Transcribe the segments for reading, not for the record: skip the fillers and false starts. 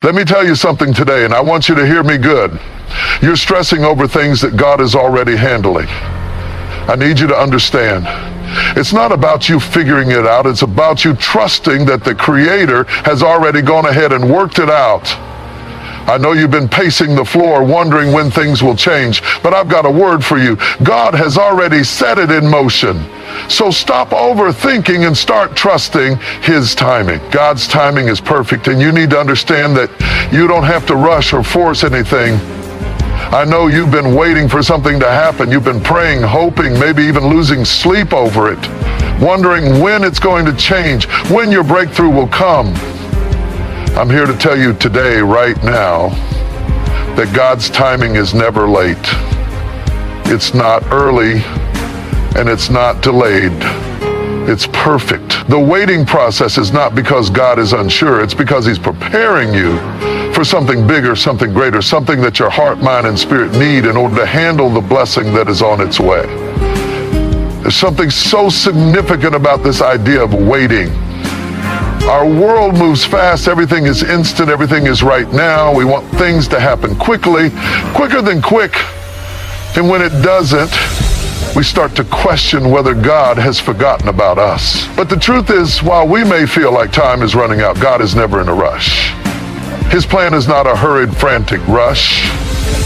Let me tell you something today, and I want you to hear me good. You're stressing over things that God is already handling. I need you to understand. It's not about you figuring it out. It's about you trusting that the Creator has already gone ahead and worked it out. I know you've been pacing the floor wondering when things will change, but I've got a word for you. God has already set it in motion. So stop overthinking and start trusting His timing. God's timing is perfect, and you need to understand that you don't have to rush or force anything. I know you've been waiting for something to happen. You've been praying, hoping, maybe even losing sleep over it, wondering when it's going to change, when your breakthrough will come. I'm here to tell you today, right now, that God's timing is never late. It's not early, and it's not delayed. It's perfect. The waiting process is not because God is unsure. It's because He's preparing you for something bigger, something greater, something that your heart, mind, and spirit need in order to handle the blessing that is on its way. There's something so significant about this idea of waiting. Our world moves fast. Everything is instant. Everything is right now. We want things to happen quickly, quicker than quick. And when it doesn't, we start to question whether God has forgotten about us. But the truth is, while we may feel like time is running out, God is never in a rush. His plan is not a hurried, frantic rush.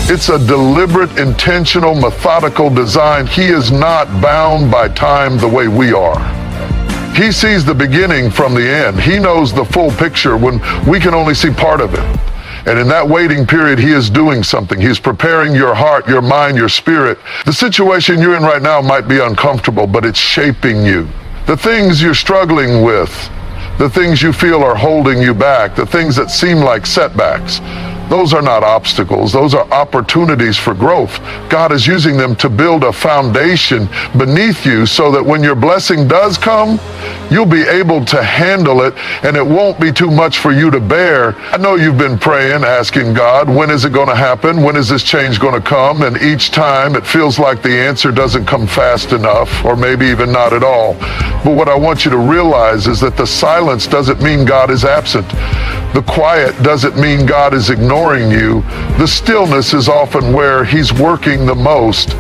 It's a deliberate, intentional, methodical design. He is not bound by time the way we are. He sees the beginning from the end. He knows the full picture when we can only see part of it. And in that waiting period, He is doing something. He's preparing your heart, your mind, your spirit. The situation you're in right now might be uncomfortable, but it's shaping you. The things you're struggling with, the things you feel are holding you back, the things that seem like setbacks, those are not obstacles. Those are opportunities for growth. God is using them to build a foundation beneath you so that when your blessing does come, you'll be able to handle it and it won't be too much for you to bear. I know you've been praying, asking God, when is it going to happen? When is this change going to come? And each time it feels like the answer doesn't come fast enough, or maybe even not at all. But what I want you to realize is that the silence doesn't mean God is absent. The quiet doesn't mean God is ignoring you. The stillness is often where He's working the most.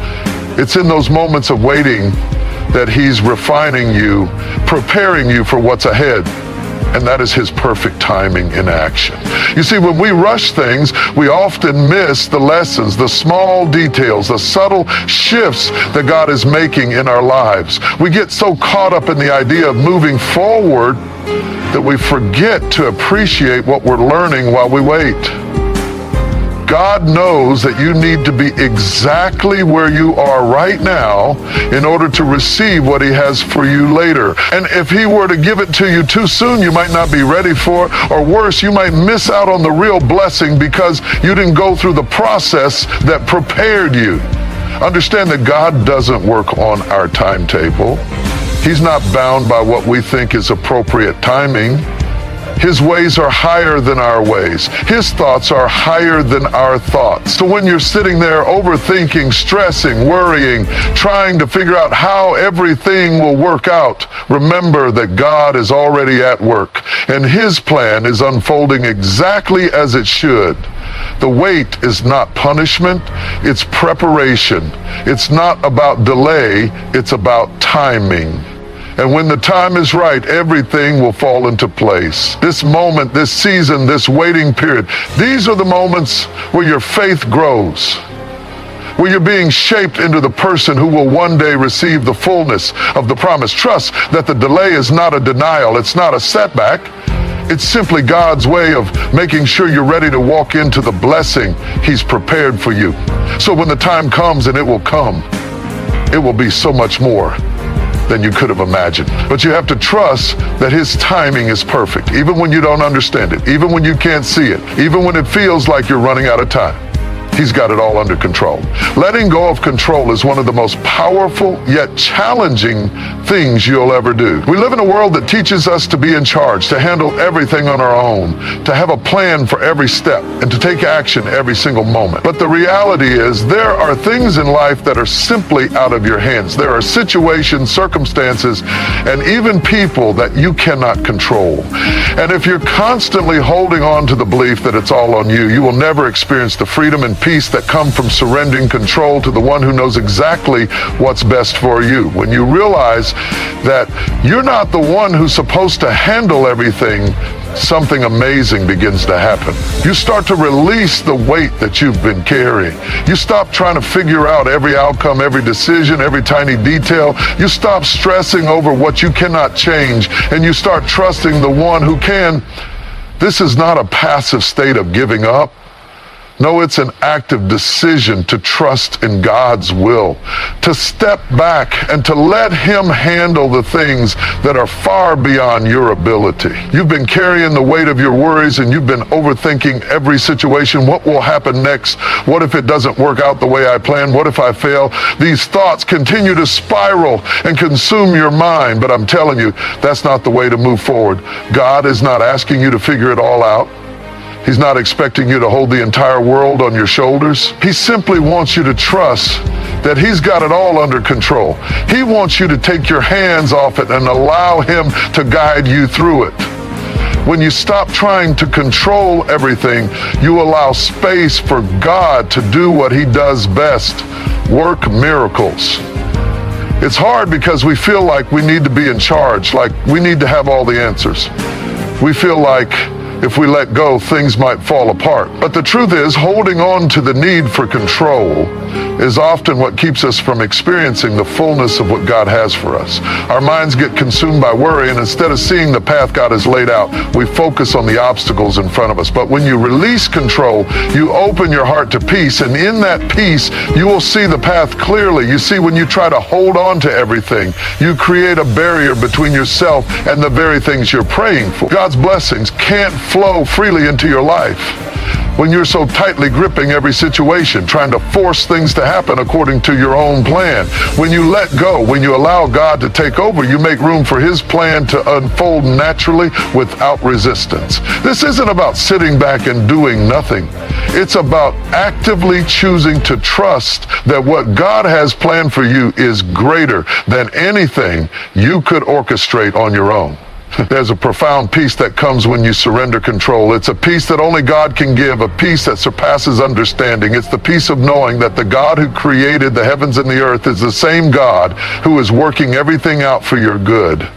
It's in those moments of waiting that He's refining you, preparing you for what's ahead. And that is His perfect timing in action. You see, when we rush things, we often miss the lessons, the small details, the subtle shifts that God is making in our lives. We get so caught up in the idea of moving forward that we forget to appreciate what we're learning while we wait. God knows that you need to be exactly where you are right now in order to receive what He has for you later. And if He were to give it to you too soon, you might not be ready for it, or worse, you might miss out on the real blessing because you didn't go through the process that prepared you. Understand that God doesn't work on our timetable. He's not bound by what we think is appropriate timing. His ways are higher than our ways. His thoughts are higher than our thoughts. So when you're sitting there overthinking, stressing, worrying, trying to figure out how everything will work out, remember that God is already at work, and His plan is unfolding exactly as it should. The wait is not punishment, it's preparation. It's not about delay, it's about timing. And when the time is right, everything will fall into place. This moment, this season, this waiting period, these are the moments where your faith grows, where you're being shaped into the person who will one day receive the fullness of the promise. Trust that the delay is not a denial, it's not a setback. It's simply God's way of making sure you're ready to walk into the blessing He's prepared for you. So when the time comes, and it will come, it will be so much more than you could have imagined. But you have to trust that His timing is perfect, even when you don't understand it, even when you can't see it, even when it feels like you're running out of time. He's got it all under control. Letting go of control is one of the most powerful yet challenging things you'll ever do. We live in a world that teaches us to be in charge, to handle everything on our own, to have a plan for every step, and to take action every single moment. But the reality is there are things in life that are simply out of your hands. There are situations, circumstances, and even people that you cannot control. And if you're constantly holding on to the belief that it's all on you, you will never experience the freedom and peace that come from surrendering control to the one who knows exactly what's best for you. When you realize that you're not the one who's supposed to handle everything, something amazing begins to happen. You start to release the weight that you've been carrying. You stop trying to figure out every outcome, every decision, every tiny detail. You stop stressing over what you cannot change, and you start trusting the one who can. This is not a passive state of giving up. No, it's an active decision to trust in God's will, to step back and to let Him handle the things that are far beyond your ability. You've been carrying the weight of your worries, and you've been overthinking every situation. What will happen next? What if it doesn't work out the way I planned? What if I fail? These thoughts continue to spiral and consume your mind, but I'm telling you, that's not the way to move forward. God is not asking you to figure it all out. He's not expecting you to hold the entire world on your shoulders. He simply wants you to trust that He's got it all under control. He wants you to take your hands off it and allow Him to guide you through it. When you stop trying to control everything, you allow space for God to do what He does best, work miracles. It's hard because we feel like we need to be in charge, like we need to have all the answers. We feel like if we let go, things might fall apart. But the truth is, holding on to the need for control is often what keeps us from experiencing the fullness of what God has for us. Our minds get consumed by worry, and instead of seeing the path God has laid out, we focus on the obstacles in front of us. But when you release control, you open your heart to peace, and in that peace, you will see the path clearly. You see, when you try to hold on to everything, you create a barrier between yourself and the very things you're praying for. God's blessings can't flow freely into your life when you're so tightly gripping every situation, trying to force things to happen according to your own plan. When you let go, when you allow God to take over, you make room for His plan to unfold naturally without resistance. This isn't about sitting back and doing nothing. It's about actively choosing to trust that what God has planned for you is greater than anything you could orchestrate on your own. There's a profound peace that comes when you surrender control. It's a peace that only God can give, a peace that surpasses understanding. It's the peace of knowing that the God who created the heavens and the earth is the same God who is working everything out for your good.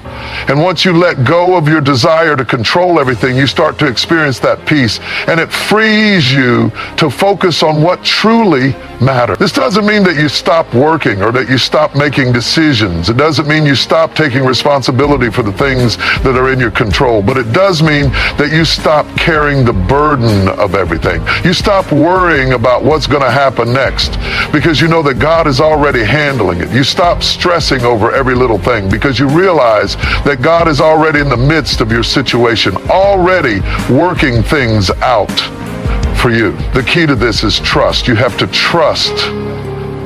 And once you let go of your desire to control everything, you start to experience that peace, and it frees you to focus on what truly matters. This doesn't mean that you stop working or that you stop making decisions. It doesn't mean you stop taking responsibility for the things that are in your control, but it does mean that you stop carrying the burden of everything. You stop worrying about what's going to happen next because you know that God is already handling it. You stop stressing over every little thing because you realize that God is already in the midst of your situation, already working things out for you. The key to this is trust. You have to trust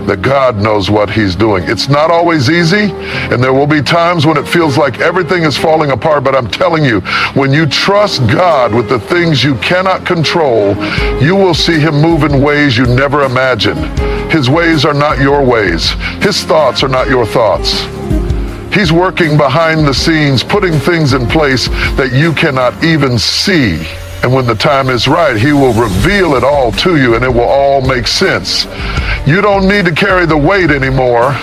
that God knows what He's doing. It's not always easy, and there will be times when it feels like everything is falling apart, but I'm telling you, when you trust God with the things you cannot control, you will see Him move in ways you never imagined. His ways are not your ways. His thoughts are not your thoughts. He's working behind the scenes, putting things in place that you cannot even see. And when the time is right, He will reveal it all to you, and it will all make sense. You don't need to carry the weight anymore.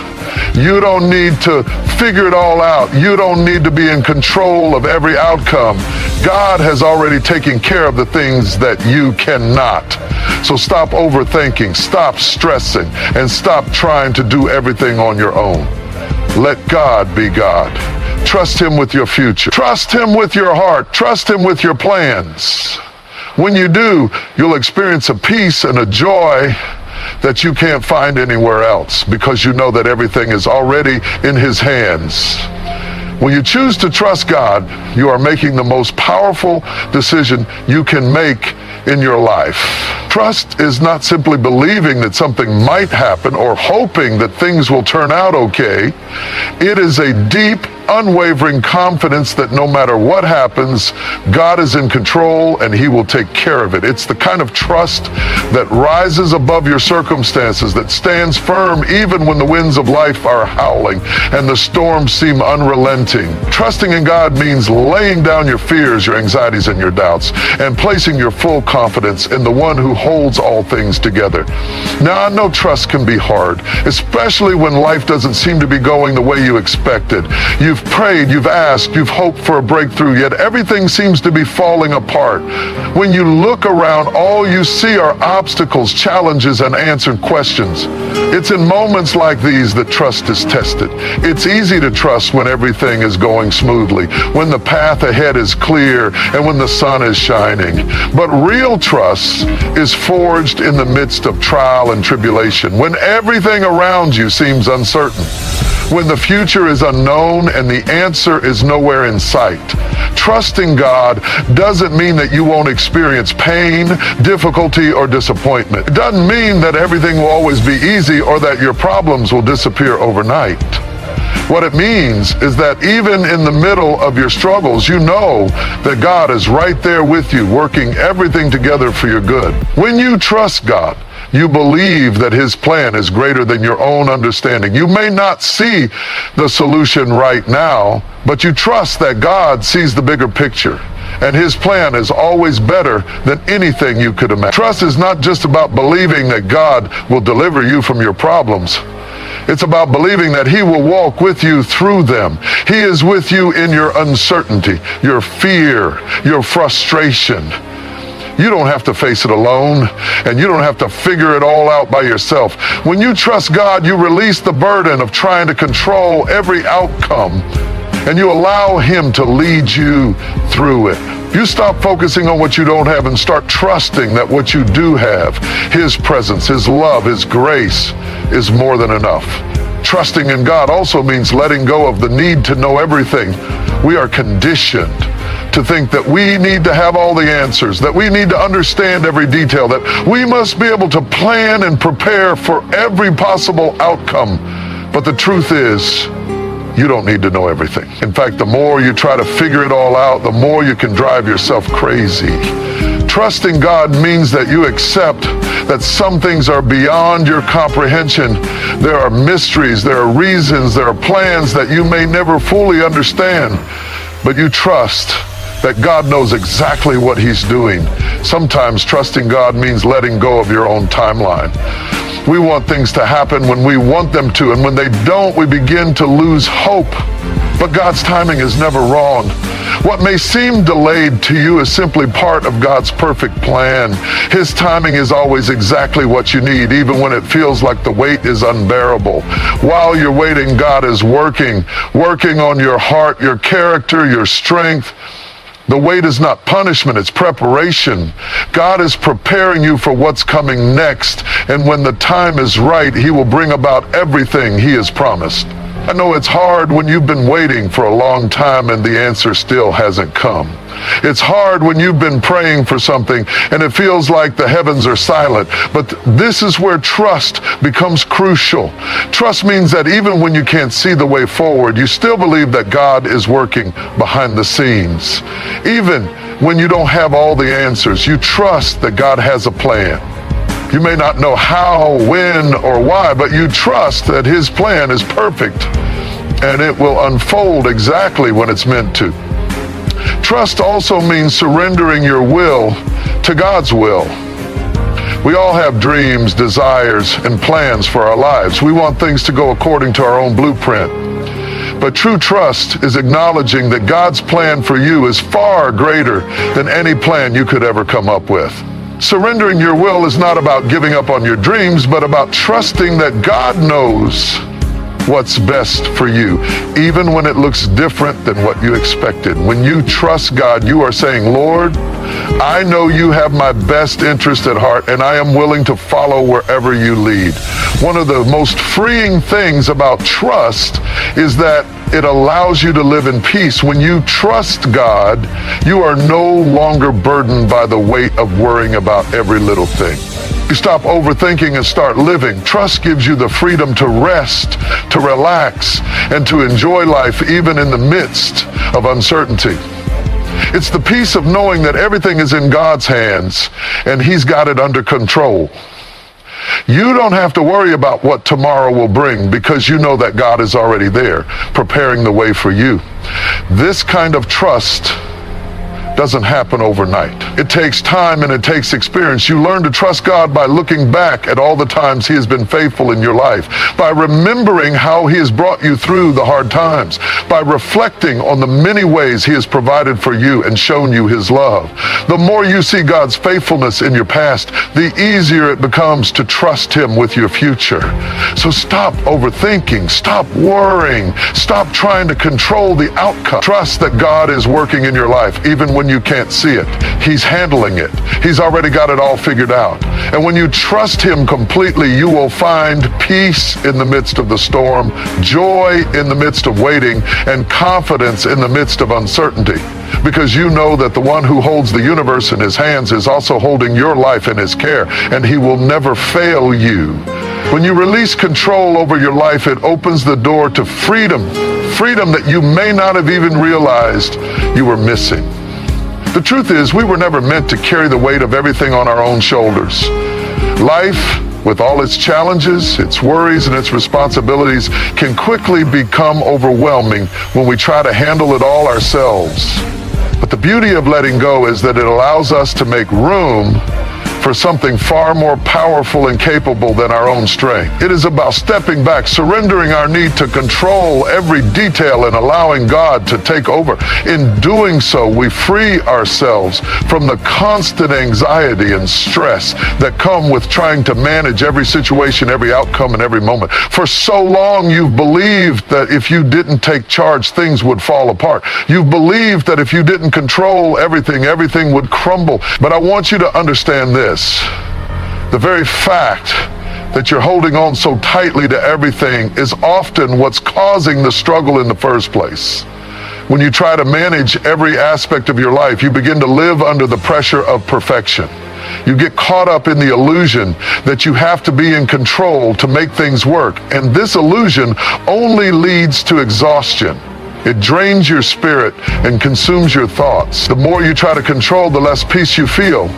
You don't need to figure it all out. You don't need to be in control of every outcome. God has already taken care of the things that you cannot. So stop overthinking, stop stressing, and stop trying to do everything on your own. Let God be God. Trust Him with your future. Trust Him with your heart. Trust Him with your plans. When you do, you'll experience a peace and a joy that you can't find anywhere else because you know that everything is already in His hands. When you choose to trust God, you are making the most powerful decision you can make in your life. Trust is not simply believing that something might happen or hoping that things will turn out okay. It is a deep, unwavering confidence that no matter what happens, God is in control and He will take care of it. It's the kind of trust that rises above your circumstances, that stands firm even when the winds of life are howling and the storms seem unrelenting. Trusting in God means laying down your fears, your anxieties, and your doubts, and placing your full confidence in the one who holds all things together. Now, I know trust can be hard, especially when life doesn't seem to be going the way you expected. You've prayed, you've asked, you've hoped for a breakthrough, yet everything seems to be falling apart. When you look around, all you see are obstacles, challenges, and answered questions. It's in moments like these that trust is tested. It's easy to trust when everything is going smoothly, when the path ahead is clear, and when the sun is shining. But real trust is forged in the midst of trial and tribulation, when everything around you seems uncertain, when the future is unknown and the answer is nowhere in sight. Trusting God doesn't mean that you won't experience pain, difficulty, or disappointment. It doesn't mean that everything will always be easy or that your problems will disappear overnight. What it means is that even in the middle of your struggles, you know that God is right there with you, working everything together for your good. When you trust God, you believe that His plan is greater than your own understanding. You may not see the solution right now, but you trust that God sees the bigger picture, and His plan is always better than anything you could imagine. Trust is not just about believing that God will deliver you from your problems. It's about believing that He will walk with you through them. He is with you in your uncertainty, your fear, your frustration. You don't have to face it alone, and you don't have to figure it all out by yourself. When you trust God, you release the burden of trying to control every outcome, and you allow Him to lead you through it. You stop focusing on what you don't have and start trusting that what you do have, His presence, His love, His grace, is more than enough. Trusting in God also means letting go of the need to know everything. We are conditioned to think that we need to have all the answers, that we need to understand every detail, that we must be able to plan and prepare for every possible outcome. But the truth is, you don't need to know everything. In fact, the more you try to figure it all out, the more you can drive yourself crazy. Trusting God means that you accept that some things are beyond your comprehension. There are mysteries, there are reasons, there are plans that you may never fully understand, but you trust that God knows exactly what He's doing. Sometimes trusting God means letting go of your own timeline. We want things to happen when we want them to, and when they don't, we begin to lose hope. But God's timing is never wrong. What may seem delayed to you is simply part of God's perfect plan. His timing is always exactly what you need, even when it feels like the wait is unbearable. While you're waiting, God is working on your heart, your character, your strength. The wait is not punishment, it's preparation. God is preparing you for what's coming next, and when the time is right, He will bring about everything He has promised. I know it's hard when you've been waiting for a long time and the answer still hasn't come. It's hard when you've been praying for something and it feels like the heavens are silent. But this is where trust becomes crucial. Trust means that even when you can't see the way forward, you still believe that God is working behind the scenes. Even when you don't have all the answers, you trust that God has a plan. You may not know how, when, or why, but you trust that His plan is perfect and it will unfold exactly when it's meant to. Trust also means surrendering your will to God's will. We all have dreams, desires, and plans for our lives. We want things to go according to our own blueprint. But true trust is acknowledging that God's plan for you is far greater than any plan you could ever come up with. Surrendering your will is not about giving up on your dreams, but about trusting that God knows what's best for you, even when it looks different than what you expected. When you trust God, you are saying, Lord, I know you have my best interest at heart, and I am willing to follow wherever you lead. One of the most freeing things about trust is that it allows you to live in peace. When you trust God, you are no longer burdened by the weight of worrying about every little thing. You stop overthinking and start living. Trust gives you the freedom to rest, to relax, and to enjoy life even in the midst of uncertainty. It's the peace of knowing that everything is in God's hands and He's got it under control. You don't have to worry about what tomorrow will bring because you know that God is already there, preparing the way for you. This kind of trust doesn't happen overnight. It takes time and it takes experience. You learn to trust God by looking back at all the times He has been faithful in your life, by remembering how He has brought you through the hard times, by reflecting on the many ways He has provided for you and shown you His love. The more you see God's faithfulness in your past, the easier it becomes to trust Him with your future. So stop overthinking, stop worrying, stop trying to control the outcome. Trust that God is working in your life, even when you can't see it. He's handling it. He's already got it all figured out. And when you trust Him completely, you will find peace in the midst of the storm, joy in the midst of waiting, and confidence in the midst of uncertainty. Because you know that the one who holds the universe in His hands is also holding your life in His care, and He will never fail you. When you release control over your life, it opens the door to freedom. Freedom that you may not have even realized you were missing. The truth is, we were never meant to carry the weight of everything on our own shoulders. Life, with all its challenges, its worries, and its responsibilities, can quickly become overwhelming when we try to handle it all ourselves. But the beauty of letting go is that it allows us to make room for something far more powerful and capable than our own strength. It is about stepping back, surrendering our need to control every detail and allowing God to take over. In doing so, we free ourselves from the constant anxiety and stress that come with trying to manage every situation, every outcome, and every moment. For so long, you've believed that if you didn't take charge, things would fall apart. You've believed that if you didn't control everything, everything would crumble. But I want you to understand this. The very fact that you're holding on so tightly to everything is often what's causing the struggle in the first place. When you try to manage every aspect of your life, you begin to live under the pressure of perfection. You get caught up in the illusion that you have to be in control to make things work. And this illusion only leads to exhaustion. It drains your spirit and consumes your thoughts. The more you try to control, the less peace you feel.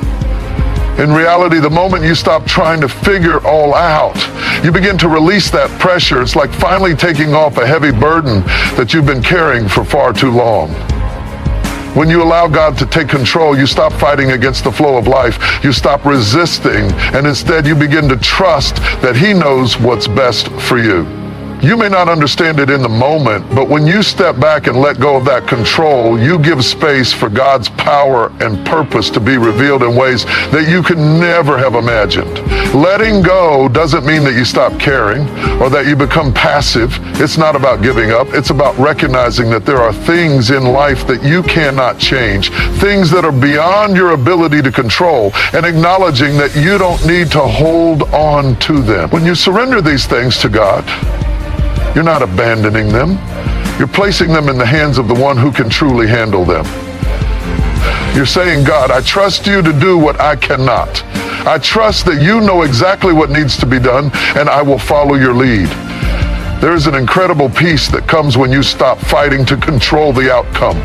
In reality, the moment you stop trying to figure all out, you begin to release that pressure. It's like finally taking off a heavy burden that you've been carrying for far too long. When you allow God to take control, you stop fighting against the flow of life. You stop resisting, and instead you begin to trust that He knows what's best for you. You may not understand it in the moment, but when you step back and let go of that control, you give space for God's power and purpose to be revealed in ways that you could never have imagined. Letting go doesn't mean that you stop caring or that you become passive. It's not about giving up. It's about recognizing that there are things in life that you cannot change, things that are beyond your ability to control, and acknowledging that you don't need to hold on to them. When you surrender these things to God, you're not abandoning them. You're placing them in the hands of the one who can truly handle them. You're saying, God, I trust you to do what I cannot. I trust that you know exactly what needs to be done, and I will follow your lead. There is an incredible peace that comes when you stop fighting to control the outcome.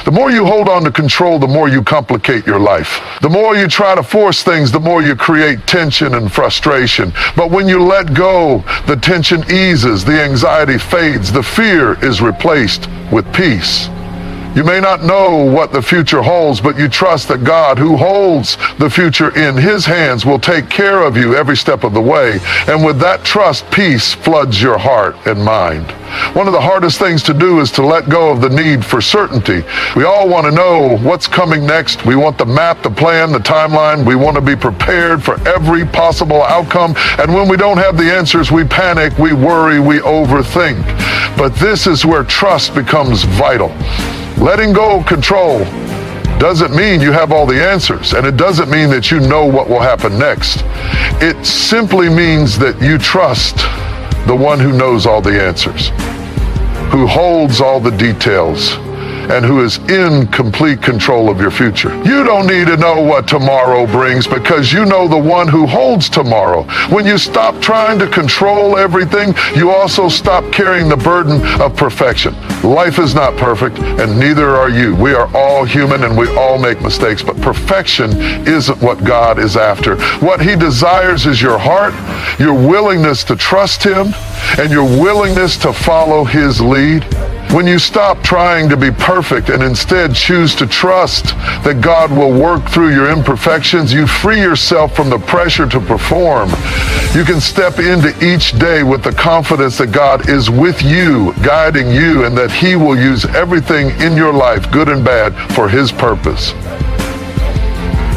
The more you hold on to control, the more you complicate your life. The more you try to force things, the more you create tension and frustration. But when you let go, the tension eases, the anxiety fades, the fear is replaced with peace. You may not know what the future holds, but you trust that God, who holds the future in His hands, will take care of you every step of the way. And with that trust, peace floods your heart and mind. One of the hardest things to do is to let go of the need for certainty. We all want to know what's coming next. We want the map, the plan, the timeline. We want to be prepared for every possible outcome. And when we don't have the answers, we panic, we worry, we overthink. But this is where trust becomes vital. Letting go of control doesn't mean you have all the answers, and it doesn't mean that you know what will happen next. It simply means that you trust the one who knows all the answers. who holds all the details and who is in complete control of your future. You don't need to know what tomorrow brings because you know the one who holds tomorrow. When you stop trying to control everything, you also stop carrying the burden of perfection. Life is not perfect, and neither are you. We are all human and we all make mistakes, but perfection isn't what God is after. What He desires is your heart, your willingness to trust Him, and your willingness to follow His lead. When you stop trying to be perfect and instead choose to trust that God will work through your imperfections, you free yourself from the pressure to perform. You can step into each day with the confidence that God is with you, guiding you, and that He will use everything in your life, good and bad, for His purpose.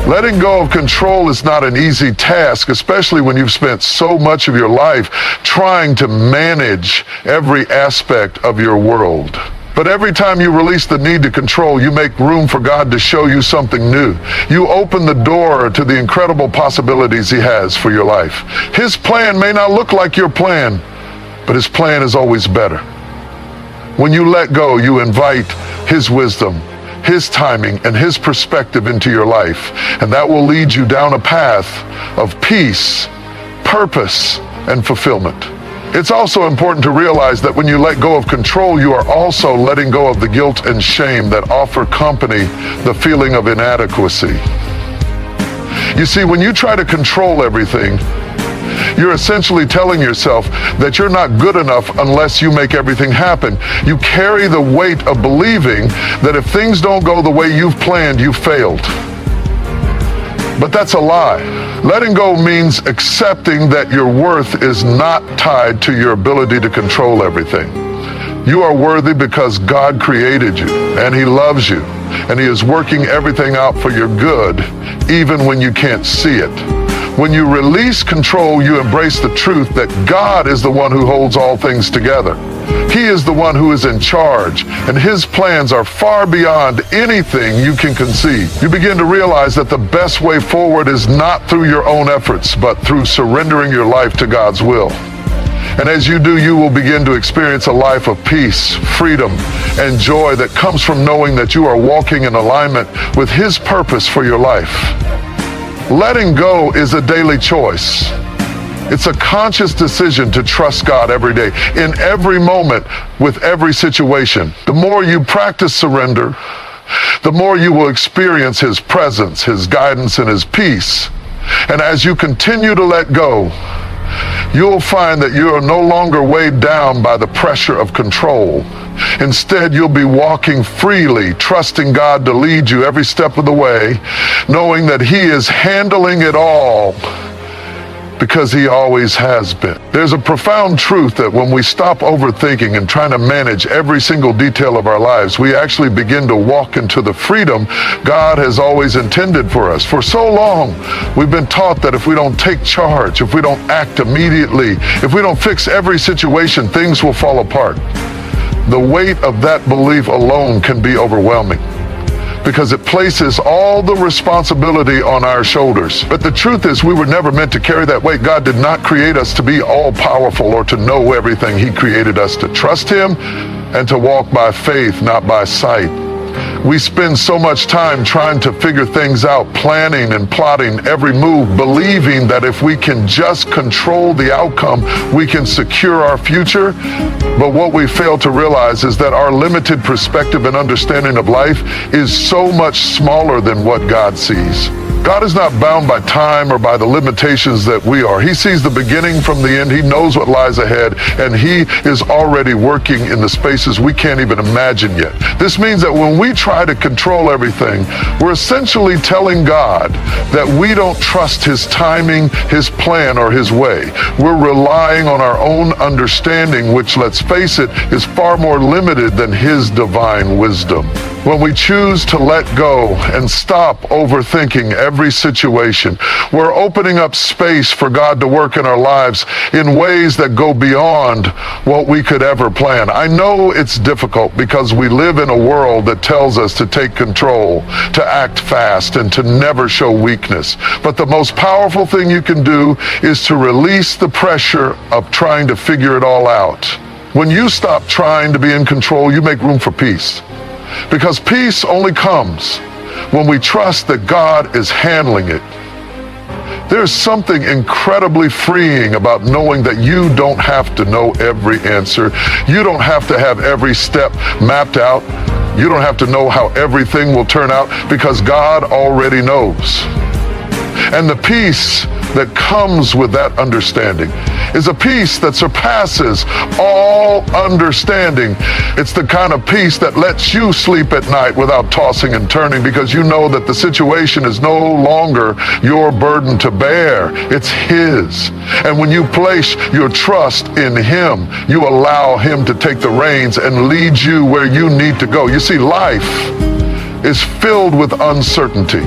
Letting go of control is not an easy task, especially when you've spent so much of your life trying to manage every aspect of your world. But every time you release the need to control, you make room for God to show you something new. You open the door to the incredible possibilities He has for your life. His plan may not look like your plan, but His plan is always better. When you let go, you invite His wisdom, His timing, and His perspective into your life, and that will lead you down a path of peace, purpose, and fulfillment. It's also important to realize that when you let go of control, you are also letting go of the guilt and shame that often accompany the feeling of inadequacy. You see, when you try to control everything, you're essentially telling yourself that you're not good enough unless you make everything happen. You carry the weight of believing that if things don't go the way you've planned, you failed. But that's a lie. Letting go means accepting that your worth is not tied to your ability to control everything. You are worthy because God created you, and He loves you, and He is working everything out for your good, even when you can't see it. When you release control, you embrace the truth that God is the one who holds all things together. He is the one who is in charge, and His plans are far beyond anything you can conceive. You begin to realize that the best way forward is not through your own efforts, but through surrendering your life to God's will. And as you do, you will begin to experience a life of peace, freedom, and joy that comes from knowing that you are walking in alignment with His purpose for your life. Letting go is a daily choice. It's a conscious decision to trust God every day, in every moment, with every situation. The more you practice surrender, the more you will experience His presence, His guidance, and His peace. And as you continue to let go, you'll find that you are no longer weighed down by the pressure of control. Instead, you'll be walking freely, trusting God to lead you every step of the way, knowing that He is handling it all because He always has been. There's a profound truth that when we stop overthinking and trying to manage every single detail of our lives, we actually begin to walk into the freedom God has always intended for us. For so long, we've been taught that if we don't take charge, if we don't act immediately, if we don't fix every situation, things will fall apart. The weight of that belief alone can be overwhelming, because it places all the responsibility on our shoulders. But the truth is, we were never meant to carry that weight. God did not create us to be all-powerful or to know everything. He created us to trust Him and to walk by faith, not by sight. We spend so much time trying to figure things out, planning and plotting every move, believing that if we can just control the outcome, we can secure our future. But what we fail to realize is that our limited perspective and understanding of life is so much smaller than what God sees. God is not bound by time or by the limitations that we are. He sees the beginning from the end. He knows what lies ahead, and He is already working in the spaces we can't even imagine yet. This means that when we try to control everything, we're essentially telling God that we don't trust His timing, His plan, or His way. We're relying on our own understanding, which, let's face it, is far more limited than His divine wisdom. When we choose to let go and stop overthinking every situation, we're opening up space for God to work in our lives in ways that go beyond what we could ever plan. I know it's difficult because we live in a world that tells us to take control, to act fast, and to never show weakness. But the most powerful thing you can do is to release the pressure of trying to figure it all out. When you stop trying to be in control, you make room for peace. Because peace only comes when we trust that God is handling it. There's something incredibly freeing about knowing that you don't have to know every answer. You don't have to have every step mapped out. You don't have to know how everything will turn out, because God already knows. And the peace that comes with that understanding is a peace that surpasses all understanding. It's the kind of peace that lets you sleep at night without tossing and turning, because you know that the situation is no longer your burden to bear. It's His. And when you place your trust in Him, you allow Him to take the reins and lead you where you need to go. You see, life is filled with uncertainty.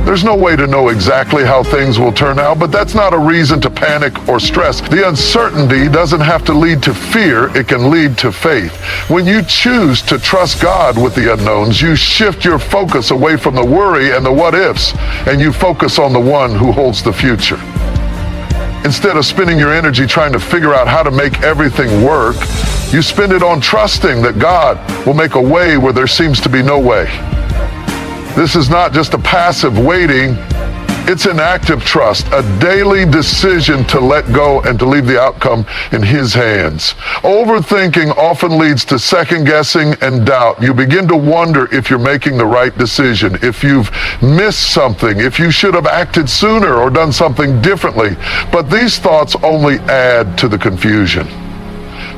There's no way to know exactly how things will turn out, but that's not a reason to panic or stress. The uncertainty doesn't have to lead to fear, it can lead to faith. When you choose to trust God with the unknowns, you shift your focus away from the worry and the what ifs, and you focus on the one who holds the future. Instead of spending your energy trying to figure out how to make everything work, you spend it on trusting that God will make a way where there seems to be no way. This is not just a passive waiting, it's an active trust, a daily decision to let go and to leave the outcome in His hands. Overthinking often leads to second guessing and doubt. You begin to wonder if you're making the right decision, if you've missed something, if you should have acted sooner or done something differently. But these thoughts only add to the confusion.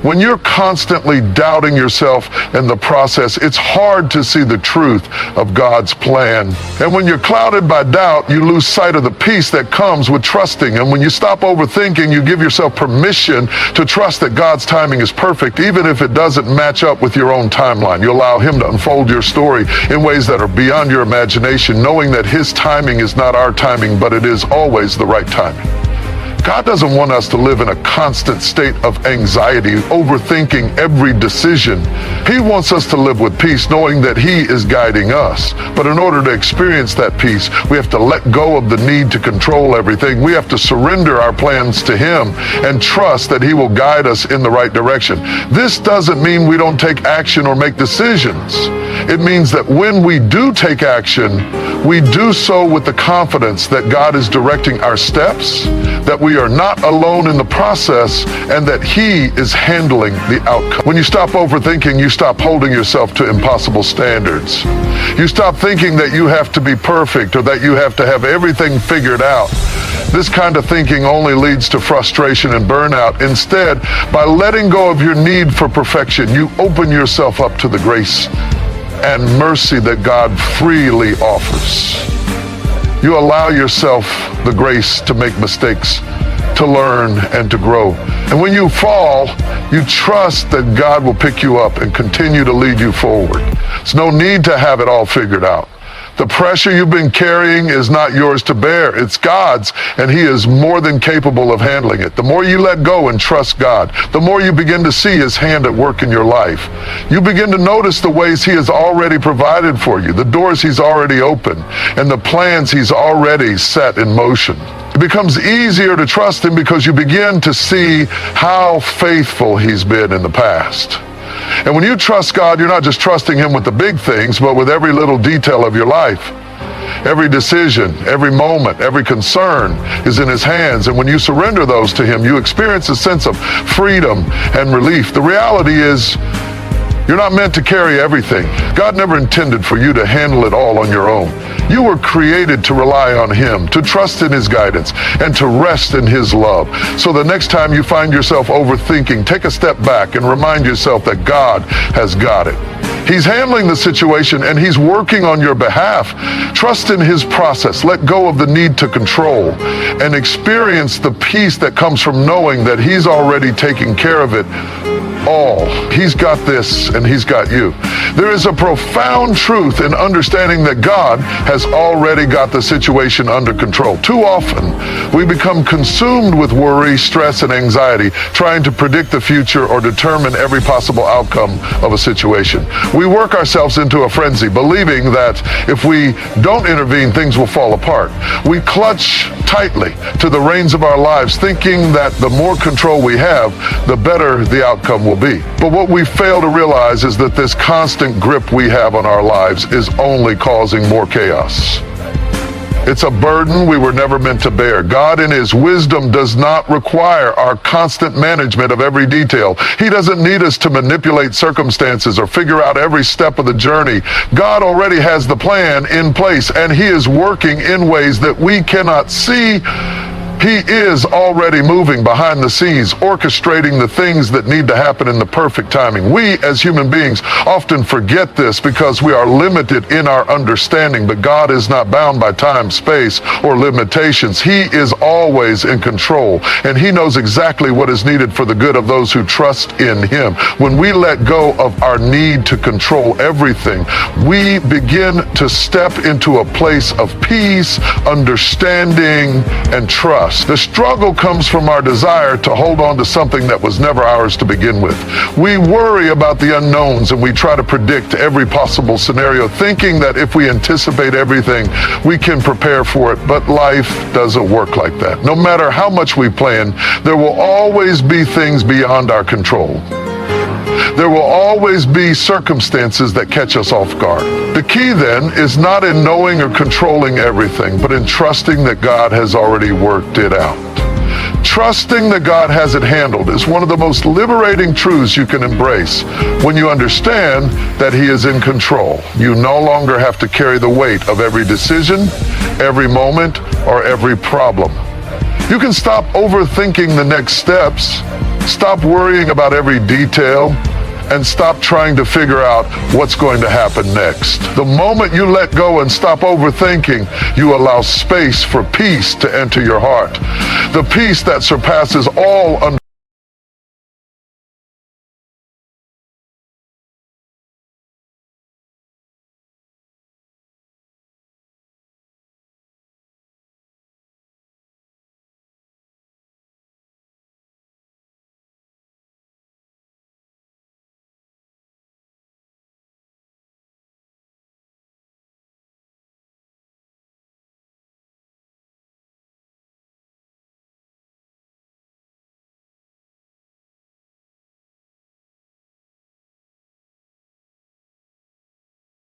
When you're constantly doubting yourself in the process, it's hard to see the truth of God's plan. And when you're clouded by doubt, you lose sight of the peace that comes with trusting. And when you stop overthinking, you give yourself permission to trust that God's timing is perfect, even if it doesn't match up with your own timeline. You allow Him to unfold your story in ways that are beyond your imagination, knowing that His timing is not our timing, but it is always the right timing. God doesn't want us to live in a constant state of anxiety, overthinking every decision. He wants us to live with peace, knowing that He is guiding us. But in order to experience that peace, we have to let go of the need to control everything. We have to surrender our plans to Him and trust that He will guide us in the right direction. This doesn't mean we don't take action or make decisions. It means that when we do take action, we do so with the confidence that God is directing our steps, that we are not alone in the process, and that He is handling the outcome. When you stop overthinking, you stop holding yourself to impossible standards. You stop thinking that you have to be perfect or that you have to have everything figured out. This kind of thinking only leads to frustration and burnout. Instead, by letting go of your need for perfection, you open yourself up to the grace and mercy that God freely offers. You allow yourself the grace to make mistakes, to learn and to grow. And when you fall, you trust that God will pick you up and continue to lead you forward. There's no need to have it all figured out. The pressure you've been carrying is not yours to bear. It's God's, and He is more than capable of handling it. The more you let go and trust God, the more you begin to see His hand at work in your life. You begin to notice the ways He has already provided for you, the doors He's already opened, and the plans He's already set in motion. It becomes easier to trust Him because you begin to see how faithful He's been in the past. And when you trust God, you're not just trusting Him with the big things, but with every little detail of your life. Every decision, every moment, every concern is in His hands. And when you surrender those to Him, you experience a sense of freedom and relief. The reality is, you're not meant to carry everything. God never intended for you to handle it all on your own. You were created to rely on Him, to trust in His guidance, and to rest in His love. So the next time you find yourself overthinking, take a step back and remind yourself that God has got it. He's handling the situation and He's working on your behalf. Trust in His process. Let go of the need to control and experience the peace that comes from knowing that He's already taking care of it all. He's got this and He's got you. There is a profound truth in understanding that God has already got the situation under control. Too often, we become consumed with worry, stress, and anxiety, trying to predict the future or determine every possible outcome of a situation. We work ourselves into a frenzy, believing that if we don't intervene, things will fall apart. We clutch tightly to the reins of our lives, thinking that the more control we have, the better the outcome will will be. But what we fail to realize is that this constant grip we have on our lives is only causing more chaos. It's a burden we were never meant to bear. God in His wisdom does not require our constant management of every detail. He doesn't need us to manipulate circumstances or figure out every step of the journey. God already has the plan in place, and He is working in ways that we cannot see. He is already moving behind the scenes, orchestrating the things that need to happen in the perfect timing. We, as human beings, often forget this because we are limited in our understanding, but God is not bound by time, space, or limitations. He is always in control, and He knows exactly what is needed for the good of those who trust in Him. When we let go of our need to control everything, we begin to step into a place of peace, understanding, and trust. The struggle comes from our desire to hold on to something that was never ours to begin with. We worry about the unknowns and we try to predict every possible scenario, thinking that if we anticipate everything, we can prepare for it. But life doesn't work like that. No matter how much we plan, there will always be things beyond our control. There will always be circumstances that catch us off guard. The key then is not in knowing or controlling everything, but in trusting that God has already worked it out. Trusting that God has it handled is one of the most liberating truths you can embrace when you understand that He is in control. You no longer have to carry the weight of every decision, every moment, or every problem. You can stop overthinking the next steps, stop worrying about every detail, and stop trying to figure out what's going to happen next. The moment you let go and stop overthinking, you allow space for peace to enter your heart. The peace that surpasses all understanding.